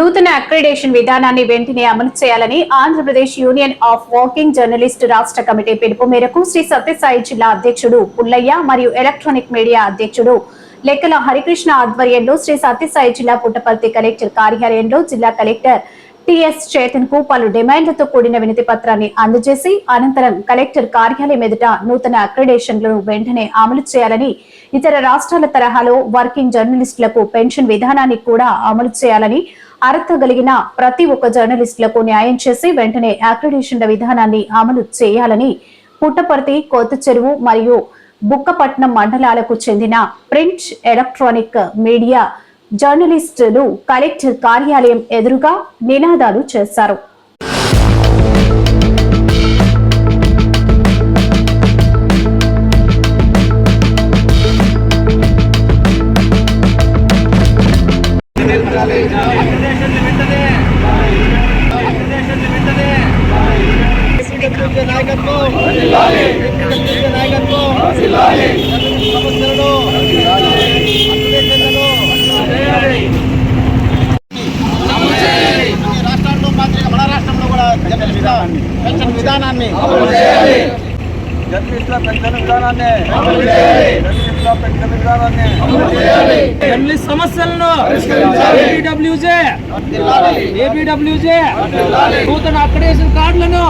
నూతన అక్రిడేషన్ విధానాన్ని వెంటనే అమలు చేయాలని Andhra Pradesh union of working journalist రాష్ట్ర కమిటీ పిలుపు మేరకు శ్రీ సత్యసాయి జిల్లా అధ్యక్షుడు పుల్లయ్య మరియు ఎలక్ట్రానిక్ మీడియా అధ్యక్షుడు లెక్కల హరికృష్ణ ఆధ్వర్యంలో శ్రీ సత్యసాయి జిల్లా పుట్టపర్తి కలెక్టర్ కార్యాలయంలో జిల్లా కలెక్టర్ టిఎస్ చేతన్ కు పలు డిమాండ్లతో కూడిన వినతి పత్రాన్ని అందజేసి అనంతరం కలెక్టర్ కార్యాలయం ఎదుట నూతన అక్రిడేషన్లను వెంటనే అమలు చేయాలని, ఇతర రాష్ట్రాల తరహాలో వర్కింగ్ జర్నలిస్టులకు పెన్షన్ విధానాన్ని కూడా అమలు చేయాలని, అర్హత కలిగిన ప్రతి ఒక్క జర్నలిస్టులకు న్యాయం చేసి వెంటనే అక్రిడేషన్ల విధానాన్ని అమలు చేయాలని పుట్టపర్తి, కొత్త చెరువు మరియు బుక్కపట్నం మండలాలకు చెందిన ప్రింట్, ఎలక్ట్రానిక్ మీడియా జర్నలిస్టులు కలెక్టర్ కార్యాలయం ఎదురుగా నినాదాలు చేశారు. పెన్షన్ విధానాన్ని జర్నలిస్ట్ సమస్యలను ఏపీడబ్ల్యూజే నూతన అక్రిడేషన్ కార్డులను